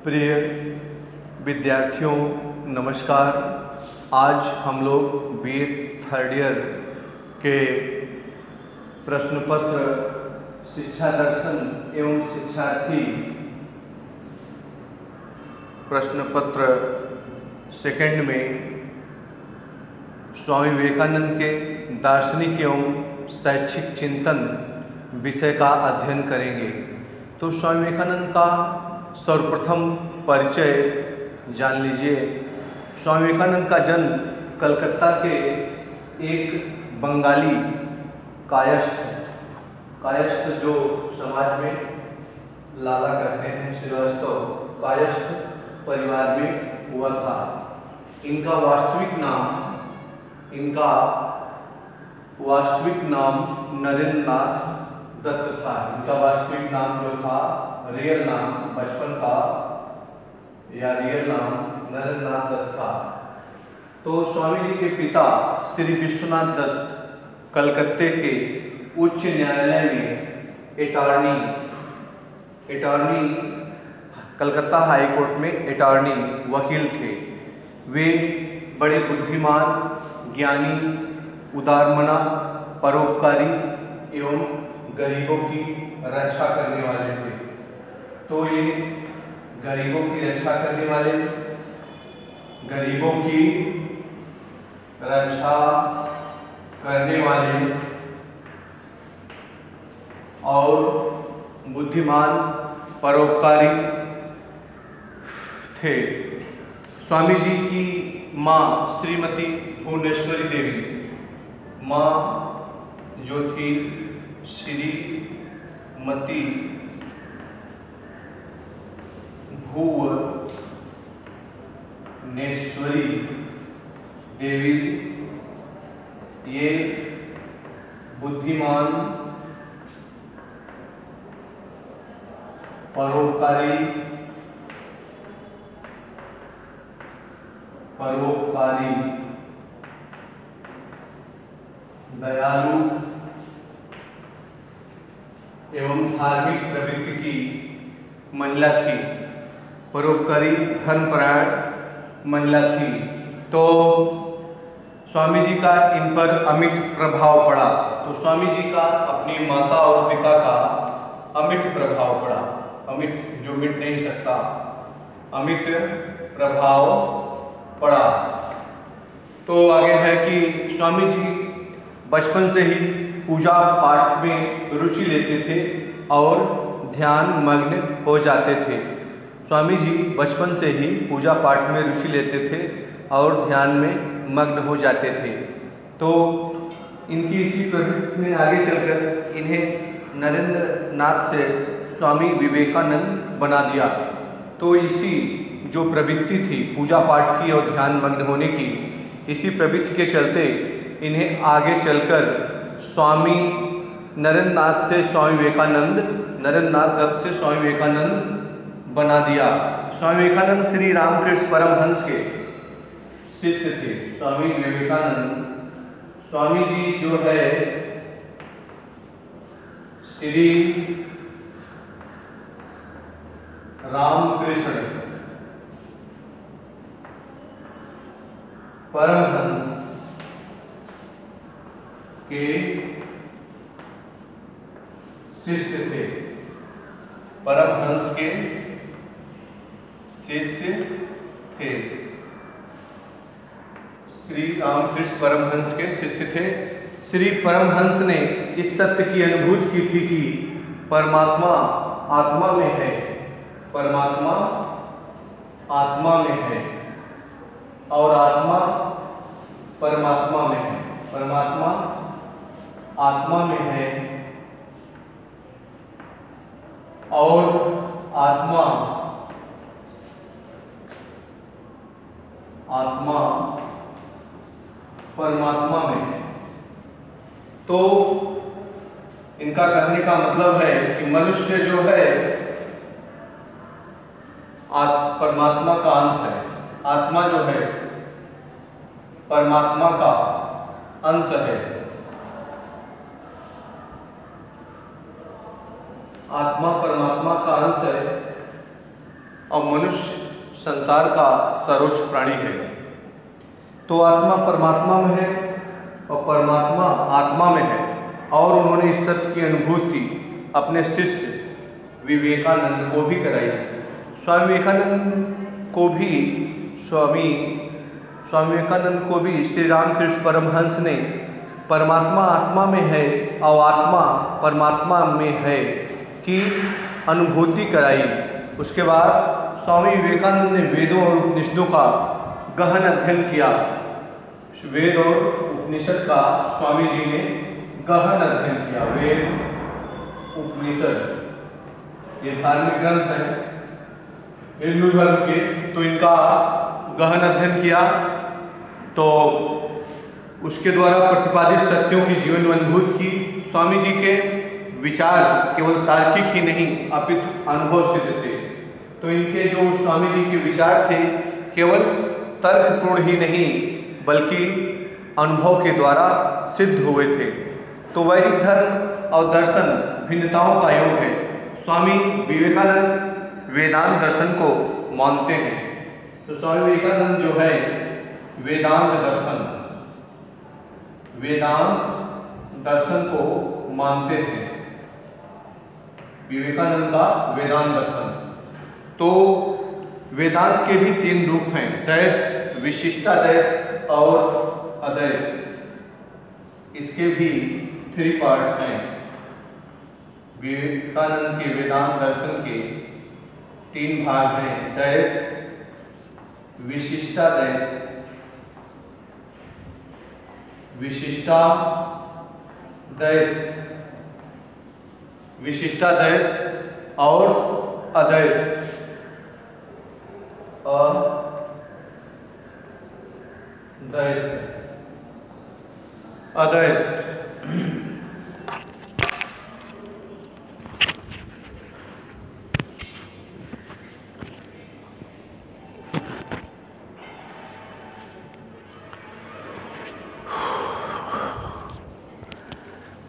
प्रिय विद्यार्थियों नमस्कार। आज हम लोग बीए थर्ड ईयर के प्रश्न पत्र शिक्षा दर्शन एवं शिक्षार्थी प्रश्न पत्र सेकंड में स्वामी विवेकानंद के दार्शनिक एवं शैक्षिक चिंतन विषय का अध्ययन करेंगे। तो स्वामी विवेकानंद का सर्वप्रथम परिचय जान लीजिए। स्वामी विवेकानंद का जन्म कलकत्ता के एक बंगाली कायस्थ जो समाज में लाला करते हैं श्रीवास्तव कायस्थ परिवार में हुआ था। इनका वास्तविक नाम नरेंद्र नाथ दत्त था। इनका वास्तविक नाम जो था, रियल नाम बचपन का या रियल नाम नरेंद्र नाथ दत्त था। तो स्वामी जी के पिता श्री विश्वनाथ दत्त कलकत्ते के उच्च न्यायालय में अटॉर्नी कलकत्ता हाई कोर्ट में अटॉर्नी वकील थे। वे बड़े बुद्धिमान, ज्ञानी, उदारमना, परोपकारी एवं गरीबों की रक्षा करने वाले थे। तो ये गरीबों की रक्षा करने वाले, और बुद्धिमान, परोपकारी थे। स्वामी जी की माँ श्रीमती भुवनेश्वरी देवी, माँ जो थी श्रीमती भुवनेश्वरी देवी, ये बुद्धिमान, परोपकारी, दयालु एवं धार्मिक प्रवृत्ति की महिला थी। परोपकारी, धर्मपरायण महिला थी। तो स्वामी जी का इन पर अमिट प्रभाव पड़ा। तो स्वामी जी का अपनी माता और पिता का अमिट प्रभाव पड़ा। अमिट जो मिट नहीं सकता, अमिट प्रभाव पड़ा। तो आगे है कि स्वामी जी बचपन से ही पूजा पाठ में रुचि लेते थे और ध्यान मग्न हो जाते थे। स्वामी जी बचपन से ही पूजा पाठ में रुचि लेते थे और ध्यान में मग्न हो जाते थे। तो इनकी इसी प्रवृत्ति ने आगे चलकर इन्हें नरेंद्र नाथ से स्वामी विवेकानंद बना दिया। तो इसी जो प्रवृत्ति थी पूजा पाठ की और ध्यान मग्न होने की, इसी प्रवृत्ति के चलते इन्हें आगे चलकर स्वामी नरेंद्र नाथ से स्वामी विवेकानंद, नरेंद्र नाथ दत्त से स्वामी विवेकानंद बना दिया। स्वामी विवेकानंद श्री रामकृष्ण परमहंस के शिष्य थे। स्वामी विवेकानंद, स्वामी जी जो है श्री रामकृष्ण परमहंस के शिष्य थे। परमहंस के शिष्य थे। श्री रामकृष्ण परमहंस के शिष्य थे। श्री परमहंस ने इस सत्य की अनुभूति की थी कि परमात्मा आत्मा में है, परमात्मा आत्मा में है और आत्मा परमात्मा में है, परमात्मा आत्मा में है और आत्मा परमात्मा में है। तो इनका कहने का मतलब है कि मनुष्य जो है परमात्मा का अंश है। आत्मा जो है परमात्मा का अंश है। आत्मा परमात्मा का अंश है और मनुष्य संसार का सर्वोच्च प्राणी है। तो आत्मा परमात्मा में है और परमात्मा आत्मा में है, और उन्होंने इस सत्य की अनुभूति अपने शिष्य विवेकानंद को भी कराई। स्वामी विवेकानंद को भी श्री रामकृष्ण परमहंस ने परमात्मा आत्मा में है और आत्मा परमात्मा में है की अनुभूति कराई। उसके बाद स्वामी विवेकानंद ने वेदों और उपनिषदों का गहन अध्ययन किया। वेद और उपनिषद का स्वामी जी ने गहन अध्ययन किया। वेद उपनिषद ये धार्मिक ग्रंथ हैं हिंदू धर्म के, तो इनका गहन अध्ययन किया। तो उसके द्वारा प्रतिपादित सत्यों की जीवन अनुभूत की। स्वामी जी के विचार केवल तार्किक ही नहीं अपितु अनुभव सिद्ध थे। तो इनके जो स्वामी जी के विचार थे केवल तर्कपूर्ण ही नहीं बल्कि अनुभव के द्वारा सिद्ध हुए थे। तो वैदिक धर्म और दर्शन भिन्नताओं का योग है। स्वामी विवेकानंद वेदांत दर्शन को मानते हैं। तो स्वामी विवेकानंद जो है वेदांत दर्शन को मानते थे। विवेकानंद का वेदांत दर्शन। तो वेदांत के भी 3 रूप हैं, द्वैत, विशिष्टाद्वैत और अद्वैत। इसके भी 3 पार्ट्स हैं। विवेकानंद के वेदांत दर्शन के 3 भाग हैं, द्वैत, विशिष्टाद्वैत और अद्वैत।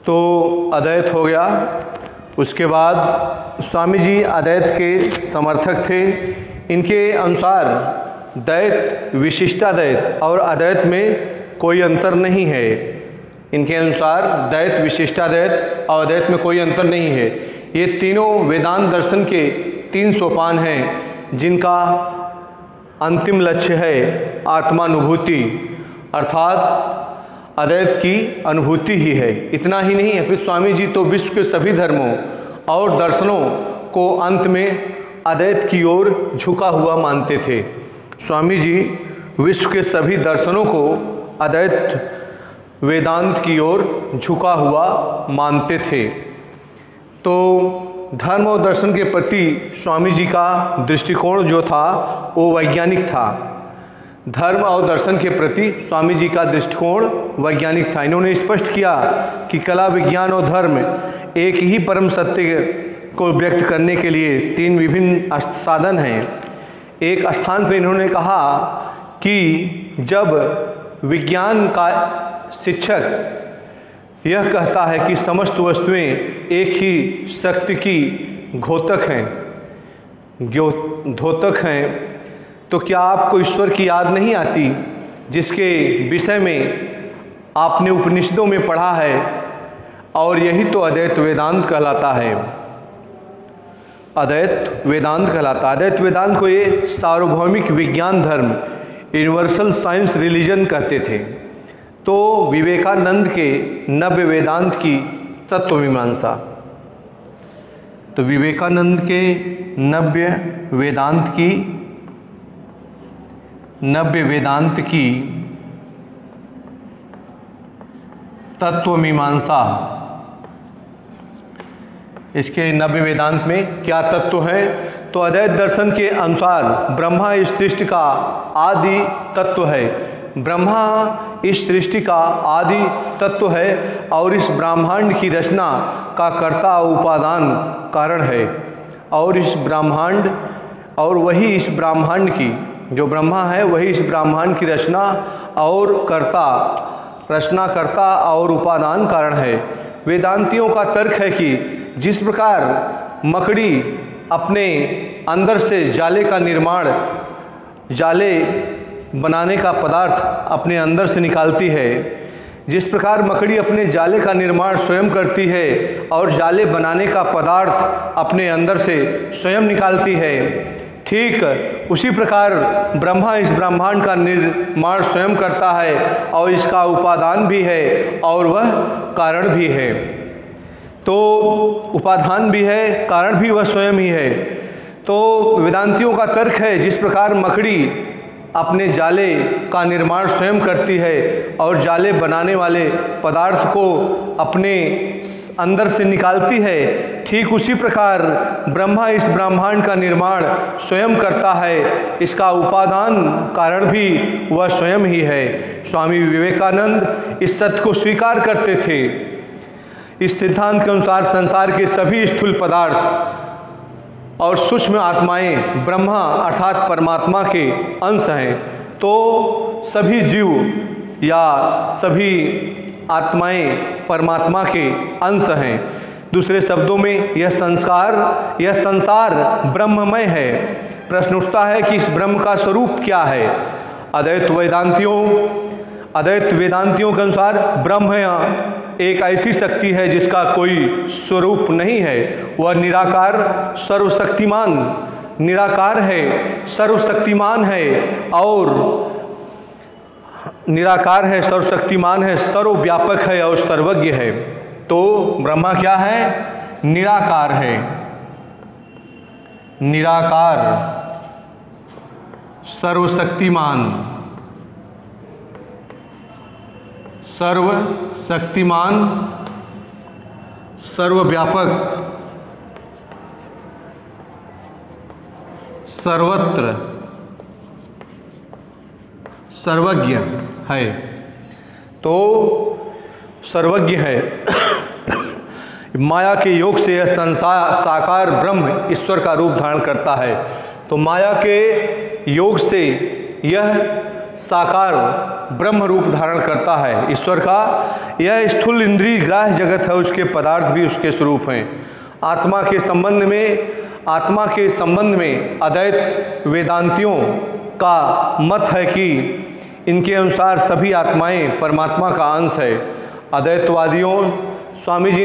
तो अद्वैत हो गया। उसके बाद स्वामी जी अद्वैत के समर्थक थे। इनके अनुसार द्वैत, विशिष्टाद्वैत और अद्वैत में कोई अंतर नहीं है। इनके अनुसार द्वैत, विशिष्टाद्वैत और अद्वैत में कोई अंतर नहीं है। ये तीनों वेदांत दर्शन के 3 सोपान हैं जिनका अंतिम लक्ष्य है आत्मानुभूति, अर्थात अद्वैत की अनुभूति ही है। इतना ही नहीं है, फिर स्वामी जी तो विश्व के सभी धर्मों और दर्शनों को अंत में अद्वैत की ओर झुका हुआ मानते थे। स्वामी जी विश्व के सभी दर्शनों को अद्वैत वेदांत की ओर झुका हुआ मानते थे। तो धर्म और दर्शन के प्रति स्वामी जी का दृष्टिकोण जो था वो वैज्ञानिक था। धर्म और दर्शन के प्रति स्वामी जी का दृष्टिकोण वैज्ञानिक था। इन्होंने स्पष्ट किया कि कला, विज्ञान और धर्म एक ही परम सत्य को व्यक्त करने के लिए 3 विभिन्न साधन हैं। एक स्थान पर इन्होंने कहा कि जब विज्ञान का शिक्षक यह कहता है कि समस्त वस्तुएं एक ही शक्ति की द्योतक हैं, तो क्या आपको ईश्वर की याद नहीं आती जिसके विषय में आपने उपनिषदों में पढ़ा है? और यही तो अद्वैत वेदांत कहलाता है। अद्वैत वेदांत कहलाता है। अद्वैत वेदांत को ये सार्वभौमिक विज्ञान धर्म, यूनिवर्सल साइंस रिलीजन कहते थे। तो विवेकानंद के नव्य वेदांत की तत्वमीमांसा, तो विवेकानंद के नव्य वेदांत की तत्वमीमांसा, इसके नव्य वेदांत में क्या तत्व है? तो अद्वैत दर्शन के अनुसार ब्रह्मा इस सृष्टि का आदि तत्व है। ब्रह्मा इस सृष्टि का आदि तत्व है और इस ब्रह्मांड की रचना का कर्ता उपादान कारण है। और इस ब्रह्मांड वही इस ब्रह्मांड की, जो ब्रह्मा है वही इस ब्रह्मांड की रचनाकर्ता और उपादान कारण है। वेदांतियों का तर्क है कि जिस प्रकार मकड़ी अपने अंदर से जाले का निर्माण, जाले बनाने का पदार्थ अपने अंदर से निकालती है। जिस प्रकार मकड़ी अपने जाले का निर्माण स्वयं करती है और जाले बनाने का पदार्थ अपने अंदर से स्वयं निकालती है, ठीक उसी प्रकार ब्रह्मा इस ब्रह्मांड का निर्माण स्वयं करता है और इसका उपादान भी है और वह कारण भी है। तो उपादान भी है, कारण भी वह स्वयं ही है। तो वेदांतियों का तर्क है, जिस प्रकार मकड़ी अपने जाले का निर्माण स्वयं करती है और जाले बनाने वाले पदार्थ को अपने अंदर से निकालती है, ठीक उसी प्रकार ब्रह्मा इस ब्रह्मांड का निर्माण स्वयं करता है, इसका उपादान कारण भी वह स्वयं ही है। स्वामी विवेकानंद इस सत्य को स्वीकार करते थे। इस सिद्धांत के अनुसार संसार के सभी स्थूल पदार्थ और सूक्ष्म आत्माएं ब्रह्मा अर्थात परमात्मा के अंश हैं। तो सभी जीव या सभी आत्माएं परमात्मा के अंश हैं। दूसरे शब्दों में यह संसार ब्रह्ममय है। प्रश्न उठता है कि इस ब्रह्म का स्वरूप क्या है। अद्वैत वेदांतियों के अनुसार ब्रह्म एक ऐसी शक्ति है जिसका कोई स्वरूप नहीं है। वह निराकार है, सर्वशक्तिमान है, सर्वव्यापक है और सर्वज्ञ है। तो ब्रह्मा क्या है? निराकार है, सर्वशक्तिमान, सर्वव्यापक, सर्वत्र, सर्वज्ञ है। तो सर्वज्ञ है। माया के योग से यह संसार साकार ब्रह्म ईश्वर का रूप धारण करता है। तो माया के योग से यह साकार ब्रह्म रूप धारण करता है ईश्वर का। यह स्थूल इंद्रिय ग्राह्य जगत है, उसके पदार्थ भी उसके स्वरूप हैं। आत्मा के संबंध में अद्वैत वेदांतियों का मत है कि इनके अनुसार सभी आत्माएं परमात्मा का अंश है। स्वामी जी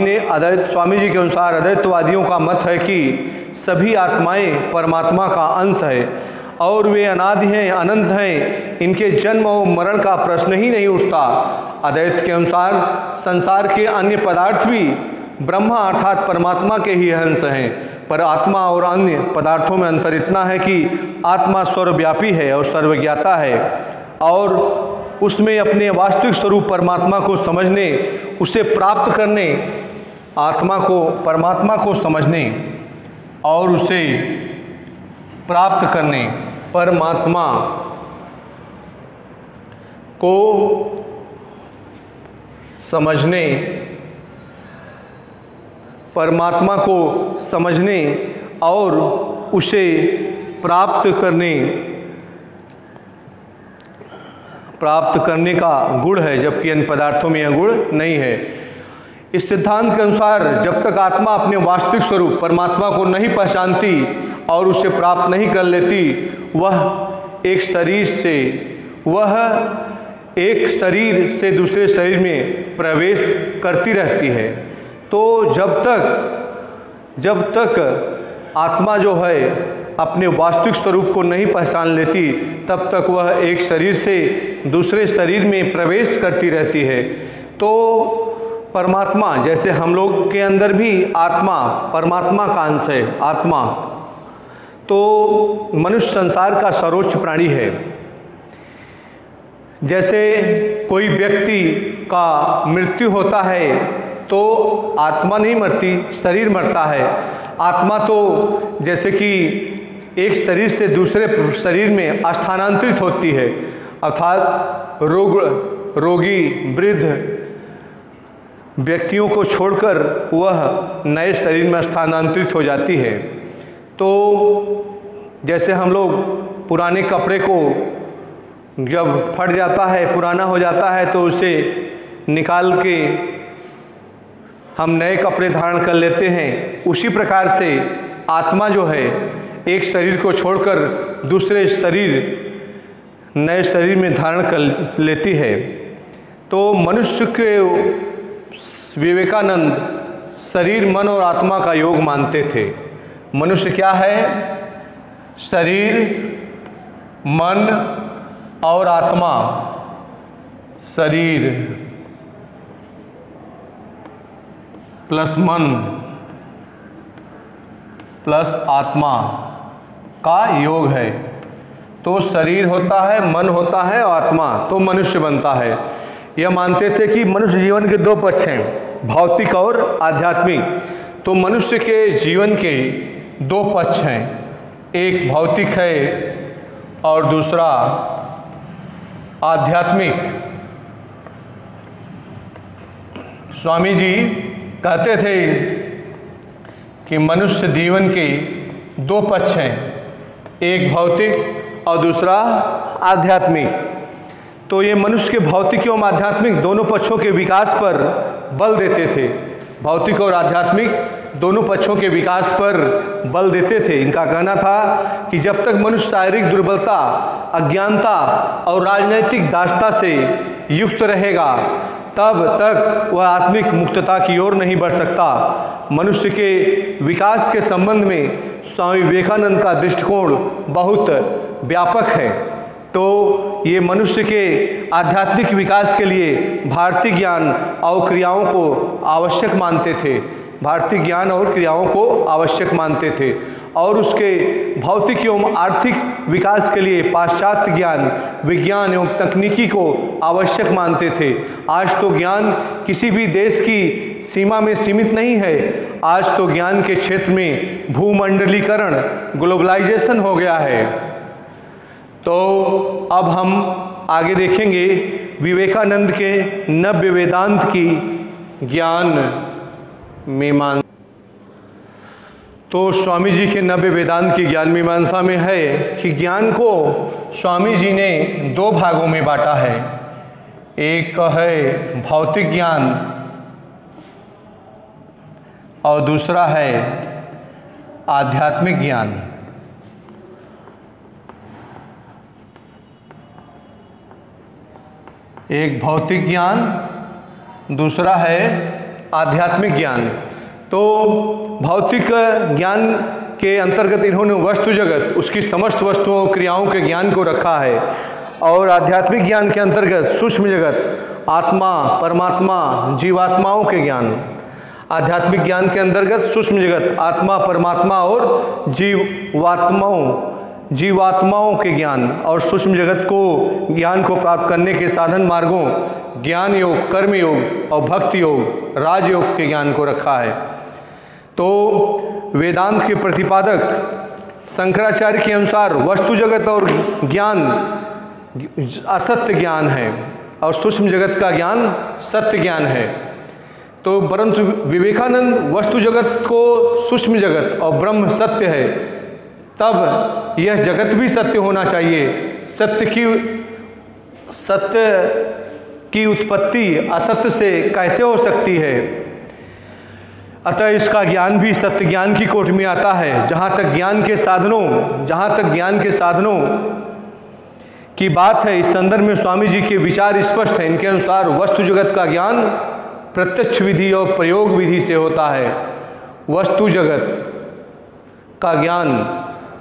के अनुसार अद्वैतवादियों का मत है कि सभी आत्माएं परमात्मा का अंश है और वे अनादि हैं, अनंत हैं, इनके जन्म और मरण का प्रश्न ही नहीं उठता। अद्वैत के अनुसार संसार के अन्य पदार्थ भी ब्रह्मा अर्थात परमात्मा के ही अंश हैं, पर आत्मा और अन्य पदार्थों में अंतर इतना है कि आत्मा सर्वव्यापी है और सर्वज्ञाता है और उसमें अपने वास्तविक स्वरूप परमात्मा को समझने, उसे प्राप्त करने, परमात्मा को समझने और उसे प्राप्त करने, परमात्मा को समझने और उसे प्राप्त करने का गुण है, जबकि अन्य पदार्थों में यह गुण नहीं है। इस सिद्धांत के अनुसार जब तक आत्मा अपने वास्तविक स्वरूप परमात्मा को नहीं पहचानती और उसे प्राप्त नहीं कर लेती, वह एक शरीर से दूसरे शरीर में प्रवेश करती रहती है। तो जब तक आत्मा जो है अपने वास्तविक स्वरूप को नहीं पहचान लेती, तब तक वह एक शरीर से दूसरे शरीर में प्रवेश करती रहती है। तो परमात्मा, जैसे हम लोग के अंदर भी आत्मा परमात्मा का अंश है, आत्मा तो मनुष्य संसार का सर्वोच्च प्राणी है। जैसे कोई व्यक्ति का मृत्यु होता है तो आत्मा नहीं मरती, शरीर मरता है। आत्मा तो जैसे कि एक शरीर से दूसरे शरीर में स्थानांतरित होती है, अर्थात रोगी वृद्ध व्यक्तियों को छोड़कर वह नए शरीर में स्थानांतरित हो जाती है। तो जैसे हम लोग पुराने कपड़े को जब फट जाता है, पुराना हो जाता है, तो उसे निकाल के हम नए कपड़े धारण कर लेते हैं, उसी प्रकार से आत्मा जो है एक शरीर को छोड़कर दूसरे नए शरीर में धारण कर लेती है। तो मनुष्य के विवेकानंद शरीर, मन और आत्मा का योग मानते थे। मनुष्य क्या है? शरीर, मन और आत्मा। शरीर प्लस मन प्लस आत्मा का योग है। तो शरीर होता है, मन होता है और आत्मा, तो मनुष्य बनता है। यह मानते थे कि मनुष्य जीवन के दो पक्ष हैं, भौतिक और आध्यात्मिक। तो मनुष्य के जीवन के दो पक्ष हैं, एक भौतिक है और दूसरा आध्यात्मिक। स्वामी जी कहते थे कि मनुष्य जीवन के दो पक्ष हैं, एक भौतिक और दूसरा आध्यात्मिक। तो ये मनुष्य के भौतिक एवं आध्यात्मिक दोनों पक्षों के विकास पर बल देते थे। भौतिक और आध्यात्मिक दोनों पक्षों के विकास पर बल देते थे। इनका कहना था कि जब तक मनुष्य शारीरिक दुर्बलता, अज्ञानता और राजनैतिक दासता से युक्त रहेगा, तब तक वह आत्मिक मुक्तता की ओर नहीं बढ़ सकता। मनुष्य के विकास के संबंध में स्वामी विवेकानंद का दृष्टिकोण बहुत व्यापक है। तो ये मनुष्य के आध्यात्मिक विकास के लिए भारतीय ज्ञान और क्रियाओं को आवश्यक मानते थे। भारतीय ज्ञान और क्रियाओं को आवश्यक मानते थे और उसके भौतिक एवं आर्थिक विकास के लिए पाश्चात्य ज्ञान, विज्ञान एवं तकनीकी को आवश्यक मानते थे। आज तो ज्ञान किसी भी देश की सीमा में सीमित नहीं है। आज तो ज्ञान के क्षेत्र में भूमंडलीकरण, ग्लोबलाइजेशन हो गया है। तो अब हम आगे देखेंगे विवेकानंद के नव्य वेदांत की ज्ञान मीमांसा। तो स्वामी जी के नव्य वेदांत की ज्ञान मीमांसा में है कि ज्ञान को स्वामी जी ने दो भागों में बांटा है। एक है भौतिक ज्ञान और दूसरा है आध्यात्मिक ज्ञान। एक भौतिक ज्ञान, दूसरा है आध्यात्मिक ज्ञान। तो भौतिक ज्ञान के अंतर्गत इन्होंने वस्तु जगत, उसकी समस्त वस्तुओं क्रियाओं के ज्ञान को रखा है और आध्यात्मिक ज्ञान के अंतर्गत सूक्ष्म जगत, आत्मा, परमात्मा, जीवात्माओं के ज्ञान। आध्यात्मिक ज्ञान के अंतर्गत सूक्ष्म जगत, आत्मा, परमात्मा और जीवात्माओं के ज्ञान और सूक्ष्म जगत को ज्ञान को प्राप्त करने के साधन मार्गों, ज्ञान योग, कर्म योग और भक्ति योग, राजयोग के ज्ञान को रखा है। तो वेदांत के प्रतिपादक शंकराचार्य के अनुसार वस्तु जगत और ज्ञान असत्य ज्ञान है और सूक्ष्म जगत का ज्ञान सत्य ज्ञान है। तो परंतु विवेकानंद वस्तु जगत को सूक्ष्म जगत और ब्रह्म सत्य है, तब यह जगत भी सत्य होना चाहिए। सत्य की उत्पत्ति असत्य से कैसे हो सकती है? अतः इसका ज्ञान भी सत्य ज्ञान की कोटि में आता है। जहाँ तक ज्ञान के साधनों की बात है, इस संदर्भ में स्वामी जी के विचार स्पष्ट हैं। इनके अनुसार वस्तु जगत का ज्ञान प्रत्यक्ष विधि और प्रयोग विधि से होता है। वस्तु जगत का ज्ञान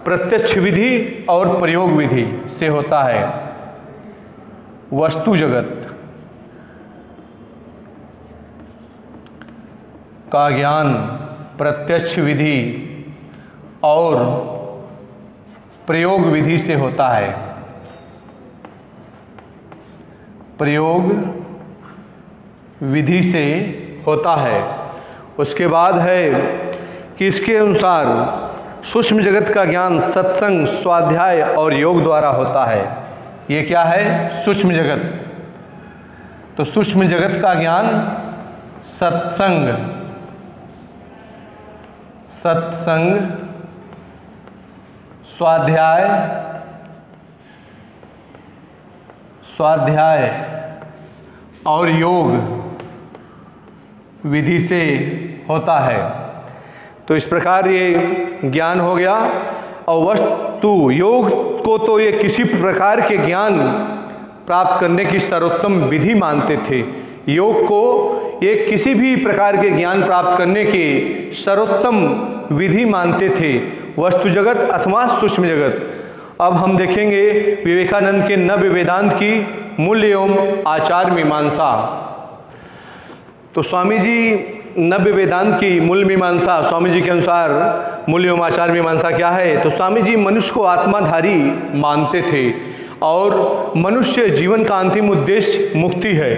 प्रत्यक्ष विधि और प्रयोग विधि से होता है। वस्तु जगत का ज्ञान प्रत्यक्ष विधि और प्रयोग विधि से होता है। प्रयोग विधि से होता है। उसके बाद है कि इसके अनुसार सूक्ष्म जगत का ज्ञान सत्संग, स्वाध्याय और योग द्वारा होता है। ये क्या है? सूक्ष्म जगत। तो सूक्ष्म जगत का ज्ञान सत्संग, स्वाध्याय और योग विधि से होता है। तो इस प्रकार ये ज्ञान हो गया। और वस्तु योग को तो ये किसी प्रकार के ज्ञान प्राप्त करने की सर्वोत्तम विधि मानते थे। योग को ये किसी भी प्रकार के ज्ञान प्राप्त करने की सर्वोत्तम विधि मानते थे, वस्तु जगत अथवा सूक्ष्म जगत। अब हम देखेंगे विवेकानंद के नव्य वेदांत की मूल्य एवं आचार मीमांसा। तो स्वामी जी नव्य वेदांत की मूल मीमांसा, स्वामी जी के अनुसार मूल्य एवं आचार मीमांसा क्या है? तो स्वामी जी मनुष्य को आत्माधारी मानते थे और मनुष्य जीवन का अंतिम उद्देश्य मुक्ति है।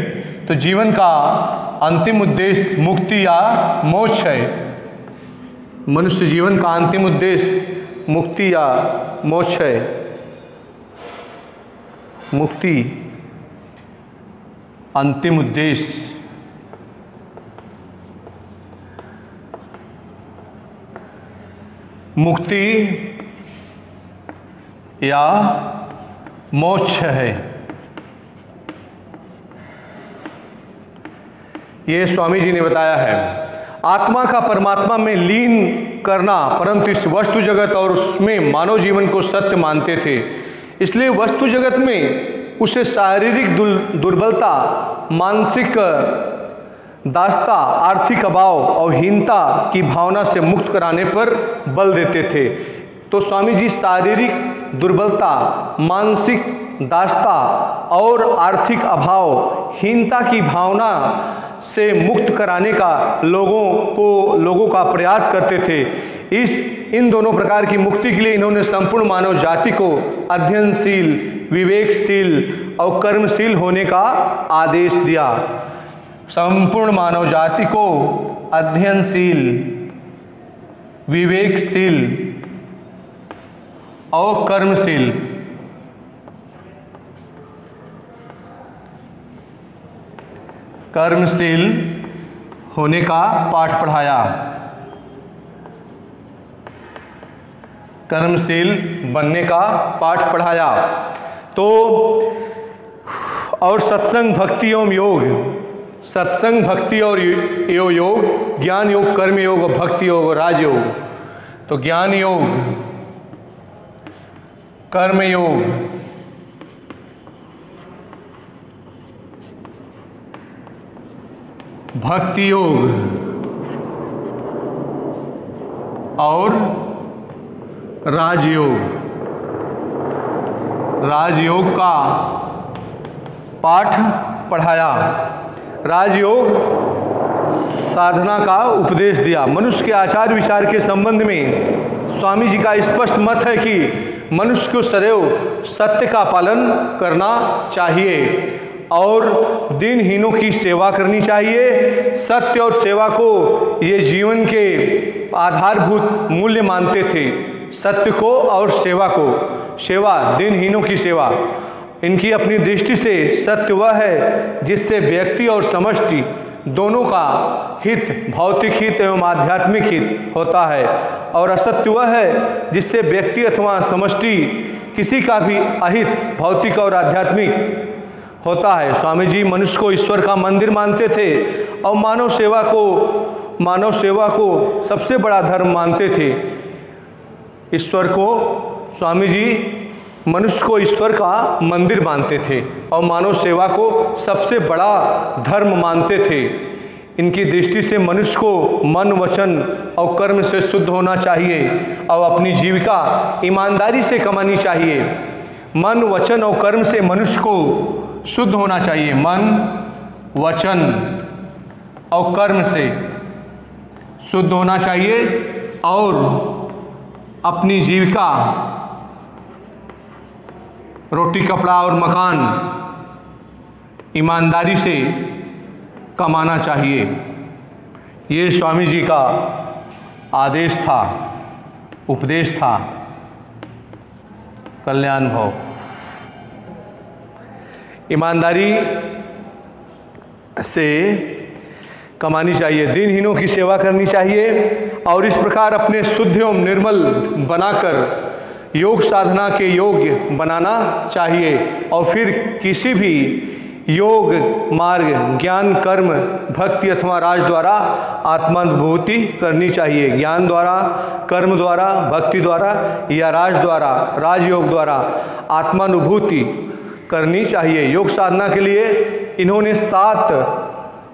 तो जीवन का अंतिम उद्देश्य मुक्ति या मोक्ष है। मनुष्य जीवन का अंतिम उद्देश्य मुक्ति या मोक्ष है। मुक्ति अंतिम उद्देश्य मुक्ति या मोक्ष है। ये स्वामी जी ने बताया है। आत्मा का परमात्मा में लीन करना, परंतु इस वस्तु जगत और उसमें मानव जीवन को सत्य मानते थे। इसलिए वस्तु जगत में उसे शारीरिक दुर्बलता, मानसिक दास्ता, आर्थिक अभाव और हीनता की भावना से मुक्त कराने पर बल देते थे। तो स्वामी जी शारीरिक दुर्बलता, मानसिक दास्ता और आर्थिक अभाव, हीनता की भावना से मुक्त कराने का लोगों का प्रयास करते थे। इन दोनों प्रकार की मुक्ति के लिए इन्होंने संपूर्ण मानव जाति को अध्ययनशील, विवेकशील और कर्मशील होने का आदेश दिया। संपूर्ण मानव जाति को अध्ययनशील, विवेकशील और कर्मशील होने का पाठ पढ़ाया। कर्मशील बनने का पाठ पढ़ाया। तो और सत्संग, भक्ति एवं योग, सत्संग, भक्ति और योग, ज्ञान योग, कर्म योग और भक्ति योग और राजयोग। तो ज्ञान योग, कर्म योग, भक्ति योग और राजयोग। राजयोग का पाठ पढ़ाया। राजयोग साधना का उपदेश दिया। मनुष्य के आचार विचार के संबंध में स्वामी जी का स्पष्ट मत है कि मनुष्य को सदैव सत्य का पालन करना चाहिए और दीनहीनों की सेवा करनी चाहिए। सत्य और सेवा को ये जीवन के आधारभूत मूल्य मानते थे। सत्य को और सेवा को, सेवा, दीनहीनों की सेवा। इनकी अपनी दृष्टि से सत्य वह है जिससे व्यक्ति और समष्टि दोनों का हित, भौतिक हित एवं आध्यात्मिक हित होता है, और असत्य वह है जिससे व्यक्ति अथवा समष्टि किसी का भी अहित, भौतिक और आध्यात्मिक होता है। स्वामी जी मनुष्य को ईश्वर का मंदिर मानते थे और मानव सेवा को सबसे बड़ा धर्म मानते थे। ईश्वर को, स्वामी जी मनुष्य को ईश्वर का मंदिर मानते थे और मानव सेवा को सबसे बड़ा धर्म मानते थे। इनकी दृष्टि से मनुष्य को मन, वचन और कर्म से शुद्ध होना चाहिए और अपनी जीविका ईमानदारी से कमानी चाहिए। मन, वचन और कर्म से मनुष्य को शुद्ध होना चाहिए। मन, वचन और कर्म से शुद्ध होना चाहिए और अपनी जीविका, रोटी, कपड़ा और मकान ईमानदारी से कमाना चाहिए। ये स्वामी जी का आदेश था, उपदेश था। कल्याण भव। ईमानदारी से कमानी चाहिए, दीनहीनों की सेवा करनी चाहिए और इस प्रकार अपने शुद्ध एवं निर्मल बनाकर योग साधना के योग्य बनाना चाहिए और फिर किसी भी योग मार्ग ज्ञान कर्म भक्ति अथवा राज द्वारा आत्मानुभूति करनी चाहिए। ज्ञान द्वारा, कर्म द्वारा, भक्ति द्वारा या राज द्वारा, राजयोग द्वारा आत्मानुभूति करनी चाहिए। योग साधना के लिए इन्होंने 7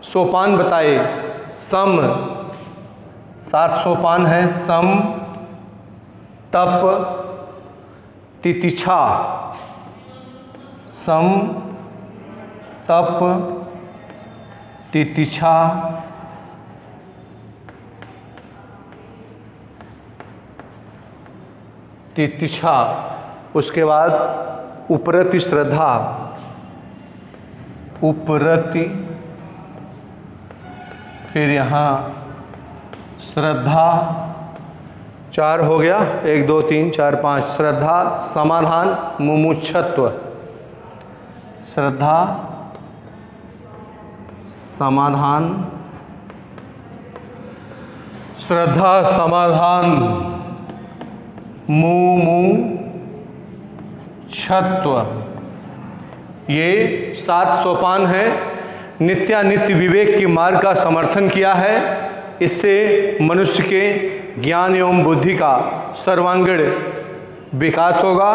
सोपान बताए। सम, 7 सोपान है। सम, तप, तितिक्षा, सम, तप, तितिक्षा, तितिक्षा, उसके बाद उपरति श्रद्धा, उपरति, फिर यहाँ श्रद्धा, 4 हो गया, 1 2 3 4 5। श्रद्धा, समाधान, मुमुक्षत्व, श्रद्धा, समाधान, श्रद्धा, समाधान, मुमुक्षत्व, ये 7 सोपान है। नित्यानित्य विवेक के मार्ग का समर्थन किया है। इससे मनुष्य के ज्ञान एवं बुद्धि का सर्वांगीण विकास होगा।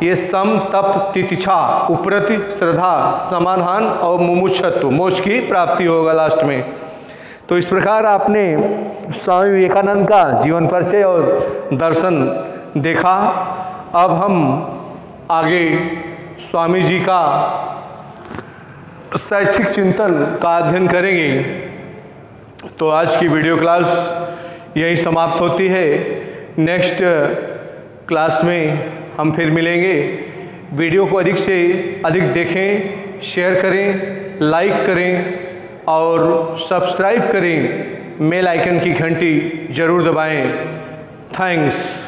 ये सम, तप, तितिक्षा, उपरति, श्रद्धा, समाधान और मुमुक्षत्व, मोक्ष की प्राप्ति होगा लास्ट में। तो इस प्रकार आपने स्वामी विवेकानंद का जीवन परिचय और दर्शन देखा। अब हम आगे स्वामी जी का शैक्षिक चिंतन का अध्ययन करेंगे। तो आज की वीडियो क्लास यही समाप्त होती है। नेक्स्ट क्लास में हम फिर मिलेंगे। वीडियो को अधिक से अधिक देखें, शेयर करें, लाइक करें और सब्सक्राइब करें। बेल आइकन की घंटी जरूर दबाएं। थैंक्स।